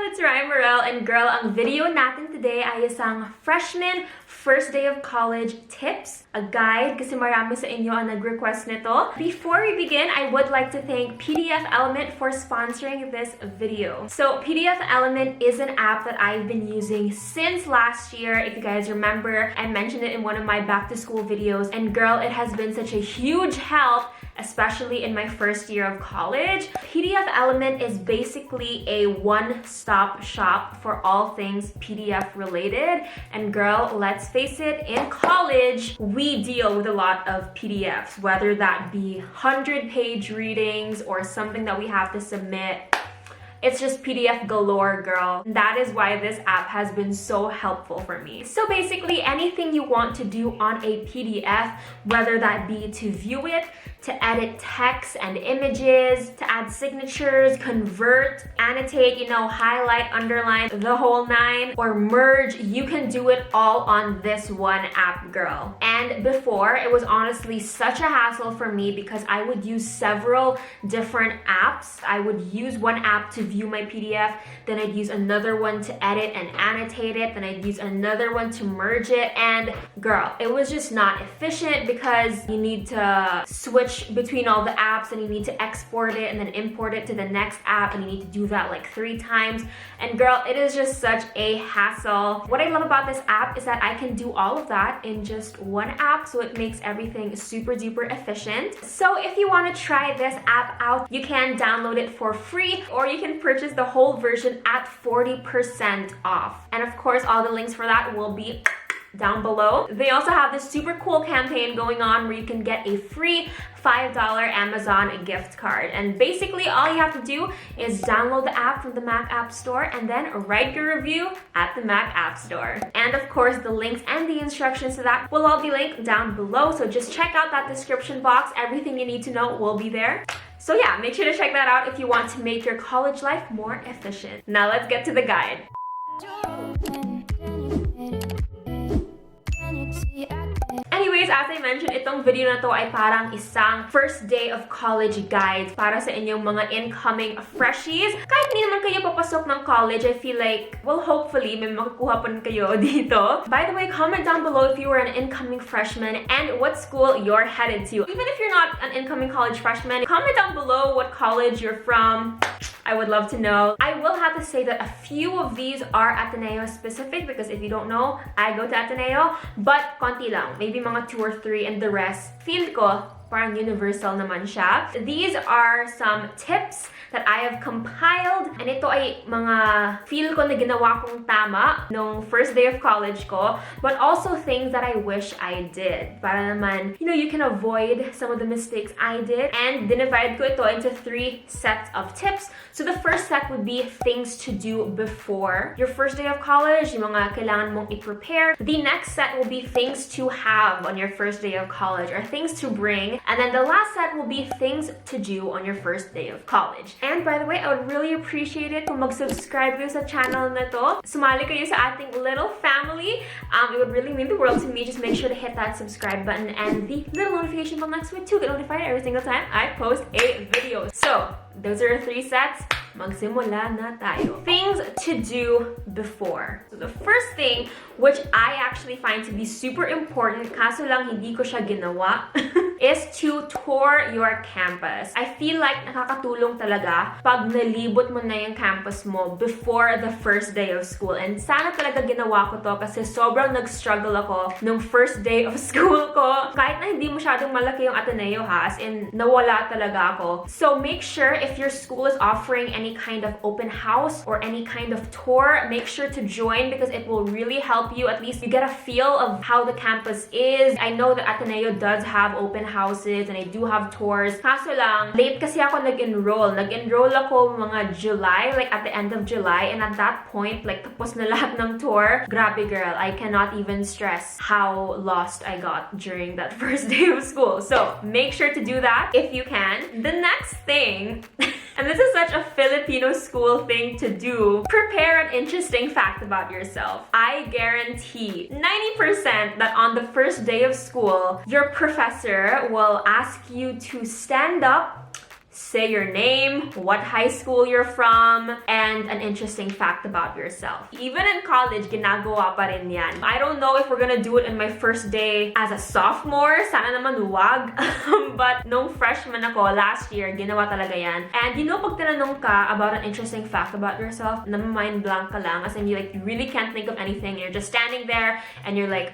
It's Raya Maurelle, and girl, ang video natin today ay isang freshman first day of college tips, a guide kasi marami sa inyo ang nag-request nito. Before we begin, I would like to thank PDF Element for sponsoring this video. So PDF Element is an app that I've been using since last year. If you guys remember, I mentioned it in one of my back to school videos, and girl, it has been such a huge help, especially in my first year of college. PDF Element is basically a one-stop shop for all things PDF related. And girl, let's face it, in college, we deal with a lot of PDFs, whether that be 100-page readings or something that we have to submit. It's just PDF galore, girl. That is why this app has been so helpful for me. So basically, anything you want to do on a PDF, whether that be to view it, to edit text and images, to add signatures, convert, annotate, highlight, underline, the whole nine, or merge, you can do it all on this one app, girl. And before, it was honestly such a hassle for me because I would use several different apps. I would use one app to view my PDF, then I'd use another one to edit and annotate it, then I'd use another one to merge it, and girl, it was just not efficient because you need to switch between all the apps and you need to export it and then import it to the next app, and you need to do that like 3 times. And girl, it is just such a hassle. What I love about this app is that I can do all of that in just one app, so it makes everything super duper efficient. So if you want to try this app out, you can download it for free, or you can purchase the whole version at 40% off. And of course, all the links for that will be down below. They also have this super cool campaign going on where you can get a free $5 Amazon gift card. And basically all you have to do is download the app from the Mac App Store and then write your review at the Mac App Store. And of course, the links and the instructions to that will all be linked down below. So just check out that description box. Everything you need to know will be there. So yeah, make sure to check that out if you want to make your college life more efficient. Now let's get to the guide. Anyways, as I mentioned, itong video na to ay parang isang first day of college guide para sa inyong mga incoming freshies. Kahit hindi naman kayo papasok ng college, I feel like, well, hopefully, may makukuha pa rin kayo dito. By the way, comment down below if you were an incoming freshman and what school you're headed to. Even if you're not an incoming college freshman, comment down below what college you're from. I would love to know. I will have to say that a few of these are Ateneo specific because if you don't know, I go to Ateneo, but konti lang, maybe mga 2 or 3, and the rest, feel ko, parang universal naman siya. These are some tips that I have compiled, and ito ay mga feel ko na ginawa kong tama nung first day of college ko, but also things that I wish I did. Para naman, you can avoid some of the mistakes I did, and dinivide ko ito into 3 sets of tips. So the first set would be things to do before your first day of college, yung mga kailangan mong i-prepare. The next set will be things to have on your first day of college, or things to bring. And then the last set will be things to do on your first day of college. And by the way, I would really appreciate it kung mag-subscribe kayo sa channel na to. Sumali kayo sa ating little family. It would really mean the world to me. Just make sure to hit that subscribe button and the little notification bell next to it to get notified every single time I post a video. So, those are 3 sets. Magsimula na tayo. Things to do before. So the first thing, which I actually find to be super important, kaso lang hindi ko siya ginawa, is to tour your campus. I feel like nakakatulong talaga pag nalibot mo na yung campus mo before the first day of school. And sana talaga ginawa ko to kasi sobrang nag-struggle ako nung first day of school ko. Kahit na hindi masyadong malaki yung Ateneo ha, as in nawala talaga ako. So make sure if your school is offering any kind of open house or any kind of tour, make sure to join because it will really help you. At least you get a feel of how the campus is. I know that Ateneo does have open houses and I do have tours. Kaso lang, late kasi ako nag-enroll. Nag-enroll ako mga July, like at the end of July, and at that point, like tapos na lahat ng tour. Grabe girl, I cannot even stress how lost I got during that first day of school. So make sure to do that if you can. The next thing and this is such a Filipino school thing to do, prepare an interesting fact about yourself. I guarantee 90% that on the first day of school, your professor will ask you to stand up, say your name, what high school you're from, and an interesting fact about yourself. Even in college, ginagawa pa rin yan. I don't know if we're gonna do it in my first day as a sophomore. Sana naman wag. But nung freshman ako last year, ginawa talaga yan. And you know, pag tinanong ka about an interesting fact about yourself, mind blank ka lang. As in, you really can't think of anything. You're just standing there and you're like,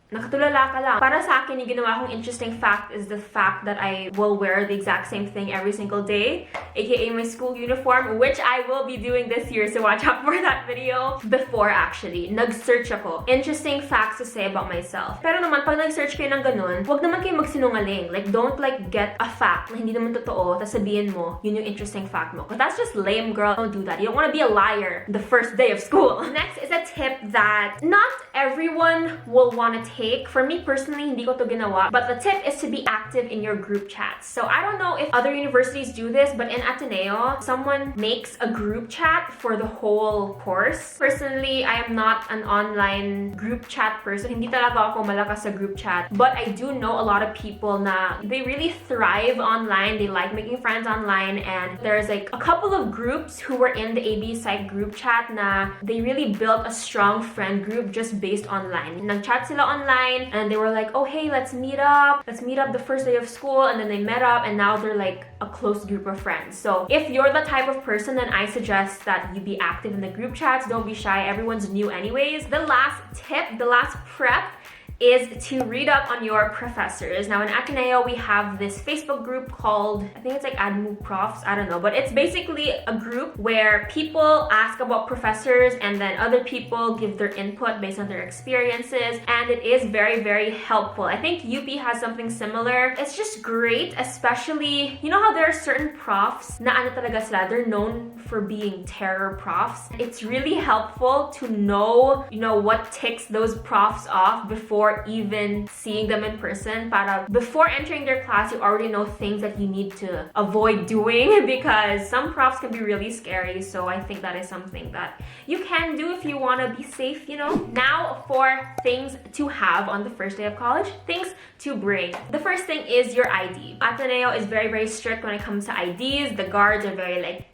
nakatulala ka lang. Para sa akin, yung ginawa kong interesting fact is the fact that I will wear the exact same thing every single day, aka my school uniform, which I will be doing this year, so watch out for that video. Before, actually, nag-search ako. Interesting facts to say about myself. Pero naman, pag nag-search kayo ng ganun, huwag naman kayo magsinungaling. Like, don't get a fact na hindi naman totoo, tapos sabihin mo, yun yung interesting fact mo. Because that's just lame, girl. Don't do that. You don't want to be a liar the first day of school. Next is a tip that not everyone will want to take. For me personally, hindi ko to ginawa. But the tip is to be active in your group chats. So I don't know if other universities do this, but in Ateneo, someone makes a group chat for the whole course. Personally, I am not an online group chat person. Hindi talaga ako malakas sa group chat. But I do know a lot of people na they really thrive online. They like making friends online. And there's like a couple of groups who were in the AB Psych group chat na they really built a strong friend group just based online. Nag-chat sila online and they were like, oh hey, let's meet up the first day of school, and then they met up and now they're like a close group of friends. So if you're the type of person, then I suggest that you be active in the group chats. Don't be shy, everyone's new anyways. The last tip, the last prep is to read up on your professors. Now in Ateneo, we have this Facebook group called, I think it's like Admu Profs, I don't know, but it's basically a group where people ask about professors and then other people give their input based on their experiences, and it is very, very helpful. I think UP has something similar. It's just great, especially, you know how there are certain profs na ano talaga sila, they're known for being terror profs. It's really helpful to know, you know, what ticks those profs off before even seeing them in person. Para before entering their class, you already know things that you need to avoid doing because some profs can be really scary. So I think that is something that you can do if you want to be safe, you know. Now for things to have on the first day of college, things to bring. The first thing is your ID. Ateneo is very, very strict when it comes to IDs. The guards are very like,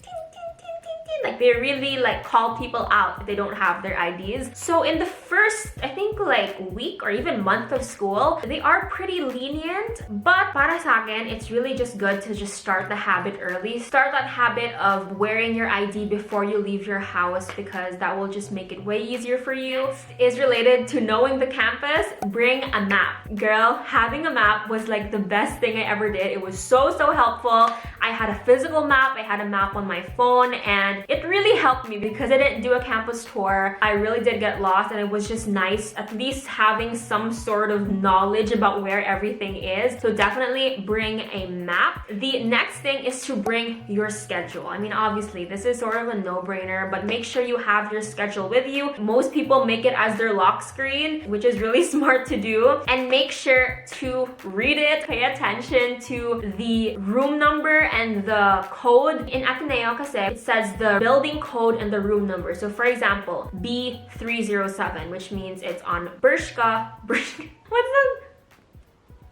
like they really like call people out if they don't have their IDs. So in the first, I think like week or even month of school, they are pretty lenient. But para sa akin, it's really just good to just start the habit early. Start that habit of wearing your ID before you leave your house because that will just make it way easier for you. Next is related to knowing the campus. Bring a map. Girl, having a map was like the best thing I ever did. It was so helpful. I had a physical map, I had a map on my phone, and it really helped me because I didn't do a campus tour. I really did get lost, and it was just nice at least having some sort of knowledge about where everything is. So definitely bring a map. The next thing is to bring your schedule. I mean, obviously this is sort of a no-brainer, but make sure you have your schedule with you. Most people make it as their lock screen, which is really smart to do. And make sure to read it, pay attention to the room number and the code. In Ateneo kasi, it says the building code and the room number. So for example, B307, which means it's on Bershka.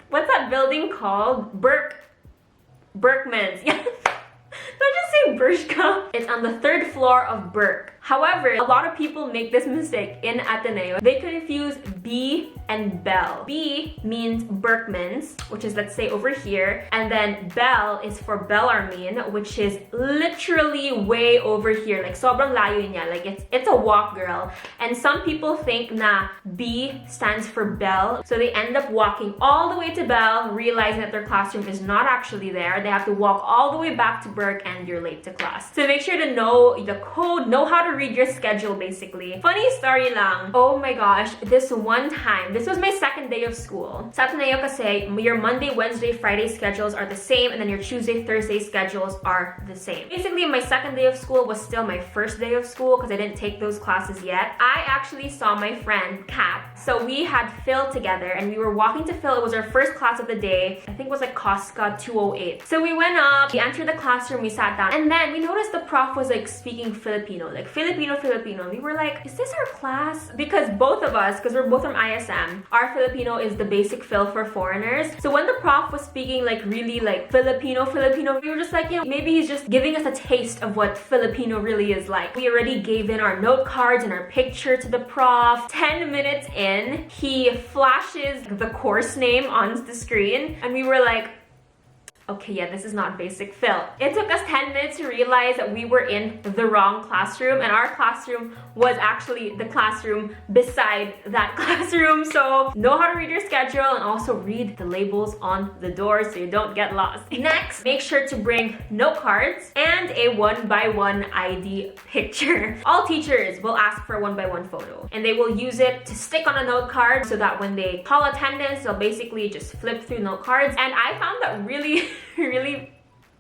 What's that building called? Berkman's. Yeah. Did I just say Bershka? It's on the 3rd floor of Berk. However, a lot of people make this mistake in Ateneo. They confuse B and Bell. B means Berkman's, which is, let's say, over here. And then Bell is for Bellarmine, which is literally way over here. Like, sobrang layo niya. Like, it's a walk, girl. And some people think na B stands for Bell. So they end up walking all the way to Bell, realizing that their classroom is not actually there. They have to walk all the way back to Berk, and you're late to class. So make sure to know the code, know how to read your schedule, basically. Funny story lang. Oh my gosh, this one time, this was my second day of school. Sa Ateneo kasi, your Monday, Wednesday, Friday schedules are the same, and then your Tuesday, Thursday schedules are the same. Basically, my second day of school was still my first day of school because I didn't take those classes yet. I actually saw my friend, Kat. So we had Phil together, and we were walking to Phil. It was our first class of the day. I think it was like Cosca 208. So we went up, we entered the classroom, we sat down, and then we noticed the prof was like speaking Filipino. Like Filipino. We were like, is this our class? Because both of us, because we're both from ISM, our Filipino is the basic Phil for foreigners. So when the prof was speaking like really like Filipino, we were just like, you know, maybe he's just giving us a taste of what Filipino really is like. We already gave in our note cards and our picture to the prof. 10 minutes in, he flashes the course name on the screen, and we were like, okay, yeah, this is not basic Phil. It took us 10 minutes to realize that we were in the wrong classroom, and our classroom was actually the classroom beside that classroom. So know how to read your schedule and also read the labels on the doors so you don't get lost. Next, make sure to bring note cards and a 1x1 ID picture. All teachers will ask for a 1x1 photo, and they will use it to stick on a note card so that when they call attendance, they'll basically just flip through note cards. And I found that really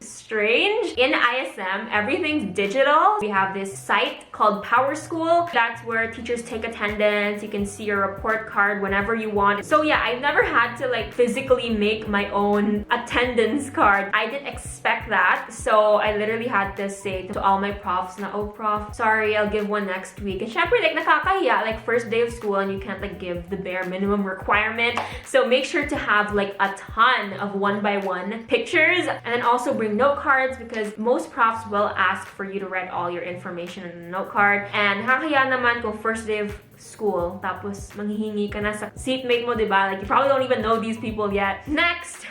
strange. In ISM, everything's digital. We have this site called Power School. That's where teachers take attendance. You can see your report card whenever you want. So yeah, I never had to like physically make my own attendance card. I didn't expect that. So I literally had to say to all my profs na, oh prof, sorry, I'll give one next week. And syempre, like nakakahiya, like first day of school and you can't like give the bare minimum requirement. So make sure to have like a ton of 1x1 pictures, and then also bring note cards, because most profs will ask for you to write all your information in a note card. And nakakaya naman kung first day of school, tapos manghihingi ka na sa seatmate mo, diba? Like you probably don't even know these people yet. Next,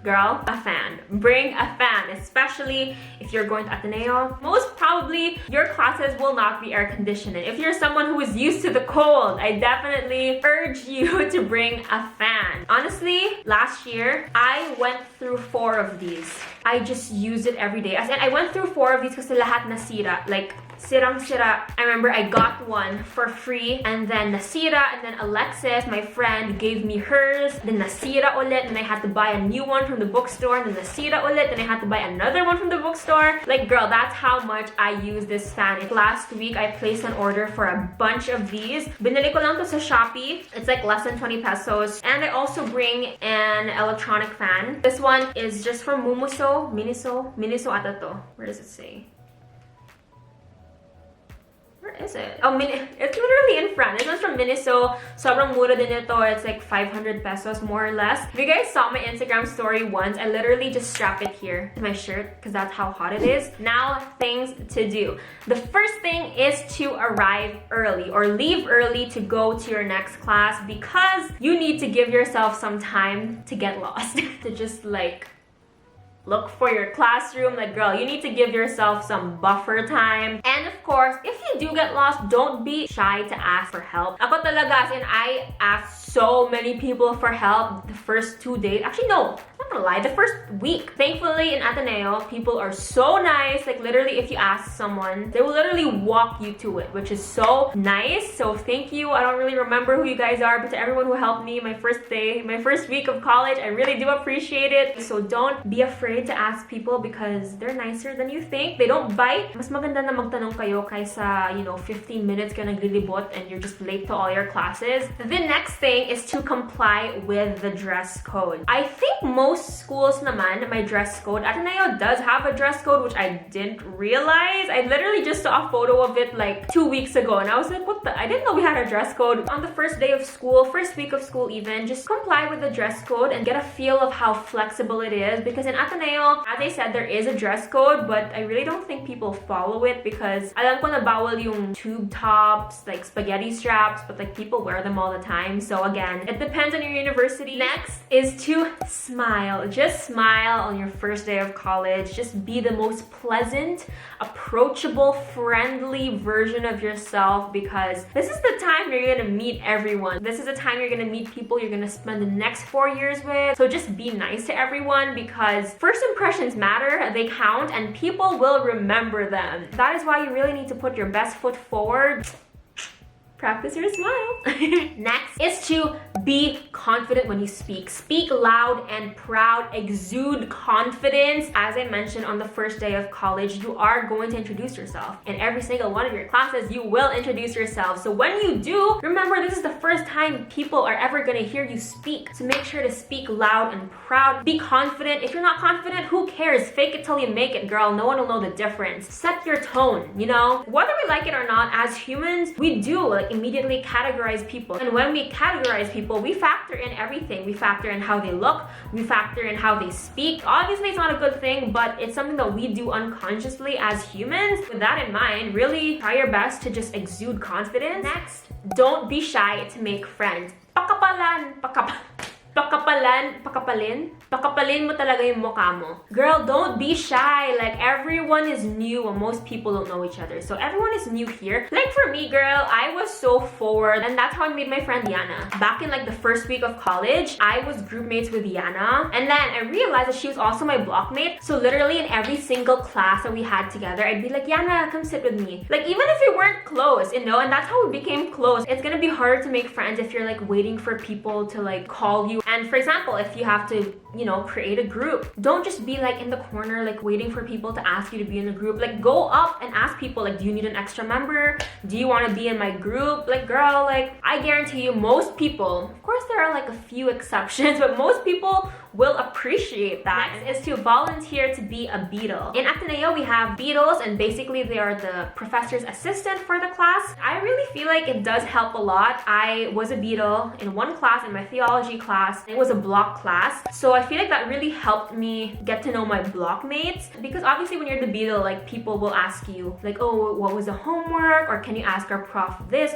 girl, a fan. Bring a fan, especially if you're going to Ateneo. Most probably, your classes will not be air conditioned. If you're someone who is used to the cold, I definitely urge you to bring a fan. Honestly, last year, I went through 4 of these. I just use it every day. As in, I went through 4 of these kasi lahat nasira. Like, sirang-sira. I remember I got one for free, and then nasira, and then Alexis, my friend, gave me hers, then nasira ulit, and I had to buy a new one from the bookstore, and then nasira ulit, and I had to buy another one from the bookstore. Like, girl, that's how much I use this fan. Last week, I placed an order for a bunch of these. Binili ko lang to sa Shopee. It's like less than 20 pesos. And I also bring an electronic fan. This one is just from Miniso ata to. Where does it say? Where is it? Oh, it's literally in front. This one's from Miniso. Sobrang mura din ito. It's like 500 pesos more or less. If you guys saw my Instagram story once, I literally just strap it here to my shirt because that's how hot it is. Now, things to do. The first thing is to arrive early or leave early to go to your next class, because you need to give yourself some time to get lost. To just like look for your classroom. Like, girl, you need to give yourself some buffer time. And of course, if you do get lost, don't be shy to ask for help. Ako talaga, as in, I asked so many people for help the first 2 days. Actually, no, I'm not gonna lie, the first week. Thankfully, in Ateneo, people are so nice. Like, literally, if you ask someone, they will literally walk you to it, which is so nice. So thank you. I don't really remember who you guys are, but to everyone who helped me my first day, my first week of college, I really do appreciate it. So don't be afraid to ask people, because they're nicer than you think. They don't bite. Mas maganda na magtanong kayo kaysa, you know, 15 minutes ka naglilibot and you're just late to all your classes. The next thing is to comply with the dress code. I think most schools naman, my dress code, Ateneo does have a dress code, which I didn't realize. I literally just saw a photo of it like 2 weeks ago, and I was like, what the? I didn't know we had a dress code. On the first day of school, first week of school even, just comply with the dress code and get a feel of how flexible it is, because in Ateneo, as I said, there is a dress code, but I really don't think people follow it, because alam ko na bawal yung tube tops, like spaghetti straps, but like people wear them all the time. So again, it depends on your university. Next is to smile. Just smile on your first day of college. Just be the most pleasant, approachable, friendly version of yourself, because this is the time you're gonna meet everyone. This is the time you're gonna meet people you're gonna spend the next 4 years with. So just be nice to everyone, because first impressions matter, they count, and people will remember them. That is why you really need to put your best foot forward. Practice your smile. Next is to be confident when you speak. Speak loud and proud. Exude confidence. As I mentioned on the first day of college, you are going to introduce yourself. In every single one of your classes, you will introduce yourself. So when you do, remember this is the first time people are ever going to hear you speak. So make sure to speak loud and proud. Be confident. If you're not confident, who cares? Fake it till you make it, girl. No one will know the difference. Set your tone, you know? Whether we like it or not, as humans, we do like immediately categorize people. And when we categorize people, we factor in everything. We factor in how they look. We factor in how they speak. Obviously, it's not a good thing, but it's something that we do unconsciously as humans. With that in mind, really try your best to just exude confidence. Next, don't be shy to make friends. Pakapalin mo talaga yung mukha mo. Girl, don't be shy. Like, everyone is new and most people don't know each other. So everyone is new here. Like for me, girl, I was so forward and that's how I made my friend Diana. Back in like the first week of college, I was group mates with Diana. And then I realized that she was also my blockmate. So literally in every single class that we had together, I'd be like, Diana, come sit with me. Like, even if we weren't close, you know, and that's how we became close. It's gonna be harder to make friends if you're like waiting for people to like call you. And for example, if you have to, you know, create a group, don't just be like in the corner like waiting for people to ask you to be in a group. Like, go up and ask people, like, do you need an extra member? Do you want to be in my group? Like, girl, like, I guarantee you most people, of course there are like a few exceptions, but most people will appreciate that. Next is to volunteer to be a beadle. In Ateneo, we have beadles, and basically they are the professor's assistant for the class. I really feel like it does help a lot. I was a beadle in one class, in my theology class. It was a block class. So I feel like that really helped me get to know my blockmates, because obviously when you're the beadle, like, people will ask you like, oh, what was the homework? Or can you ask our prof this?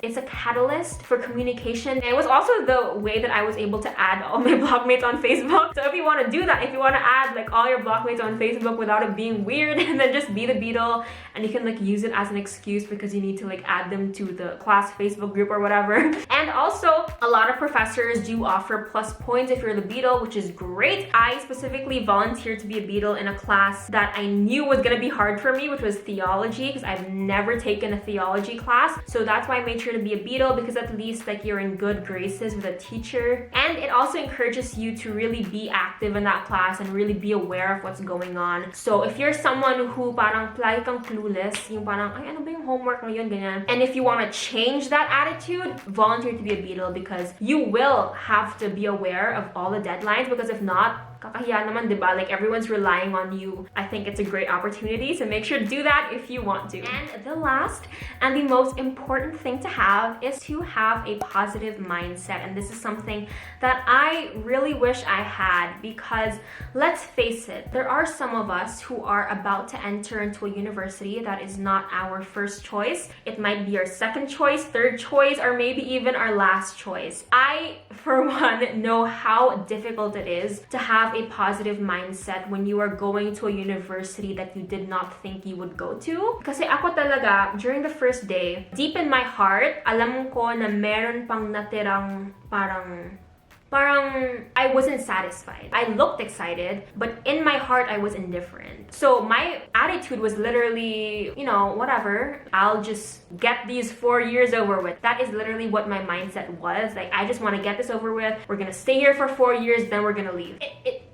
It's a catalyst for communication. And it was also the way that I was able to add all my blockmates on Facebook. So if you want to do that, if you want to add like all your blockmates on Facebook without it being weird, and then just be the beadle, and you can like use it as an excuse because you need to like add them to the class Facebook group or whatever. And also, a lot of professors do offer plus points if you're the beadle, which is great. I specifically volunteered to be a beadle in a class that I knew was gonna be hard for me, which was theology, because I've never taken a theology class. So that's why I made sure to be a beadle, because at least like you're in good graces with a teacher. And it also encourages you to really be active in that class and really be aware of what's going on. So if you're someone who parang lagi kang clueless, yung parang, ay, ano ba yung homework ngayon, ganyan. And if you want to change that attitude, volunteer to be a beadle, because you will have to be aware of all the deadlines, because if not, kakahiya naman, diba? Like, everyone's relying on you. I think it's a great opportunity, so make sure to do that if you want to. And the last and the most important thing to have is to have a positive mindset. And this is something that I really wish I had, because let's face it, there are some of us who are about to enter into a university that is not our first choice. It might be our second choice, third choice, or maybe even our last choice. I, for one, know how difficult it is to have a positive mindset when you are going to a university that you did not think you would go to. Kasi ako talaga, during the first day, deep in my heart, alam ko na meron pang natirang parang I wasn't satisfied. I looked excited, but in my heart, I was indifferent. So my attitude was literally, you know, whatever. I'll just get these 4 years over with. That is literally what my mindset was. Like, I just want to get this over with. We're gonna stay here for 4 years, then we're gonna leave.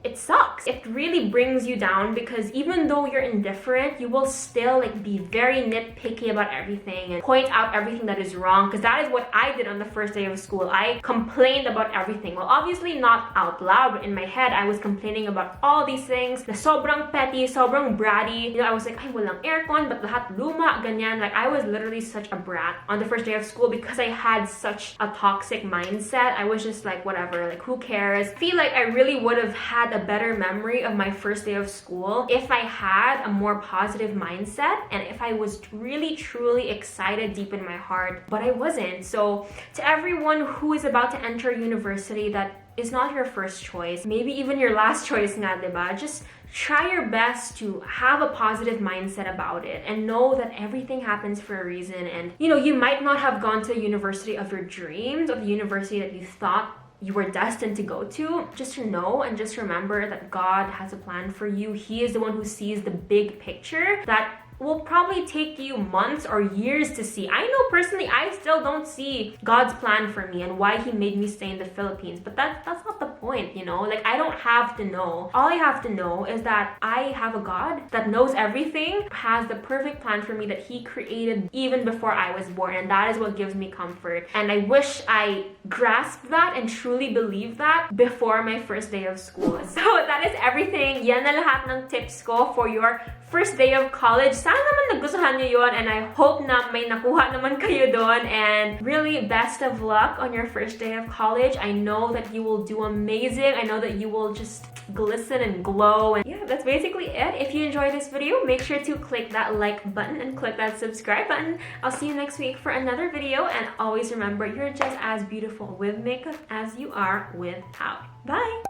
It sucks. It really brings you down, because even though you're indifferent, you will still like be very nitpicky about everything and point out everything that is wrong, because that is what I did on the first day of school. I complained about everything. Well, obviously not out loud, but in my head, I was complaining about all these things na sobrang petty, sobrang bratty. You know, I was like, ay, walang aircon, but lahat luma, ganyan. Like, I was literally such a brat on the first day of school because I had such a toxic mindset. I was just like, whatever, like, who cares? I feel like I really would have had a better memory of my first day of school if I had a more positive mindset and if I was really, truly excited deep in my heart, but I wasn't. So to everyone who is about to enter university that is not your first choice, maybe even your last choice nga, diba? Just try your best to have a positive mindset about it and know that everything happens for a reason. And, you know, you might not have gone to a university of your dreams, of the university that you thought you were destined to go to. Just to know and just remember that God has a plan for you. He is the one who sees the big picture, that will probably take you months or years to see. I know personally, I still don't see God's plan for me and why He made me stay in the Philippines. But that's not the point, you know? Like, I don't have to know. All I have to know is that I have a God that knows everything, has the perfect plan for me that He created even before I was born. And that is what gives me comfort. And I wish I grasped that and truly believed that before my first day of school. So that is everything. Yan na lahat ng tips ko for your first day of college. Sana naman nagustuhan nyo yun, and I hope na may nakuha naman kayo doon. And really, best of luck on your first day of college. I know that you will do amazing. I know that you will just glisten and glow. And yeah, that's basically it. If you enjoyed this video, make sure to click that like button and click that subscribe button. I'll see you next week for another video, and always remember, you're just as beautiful with makeup as you are without. Bye!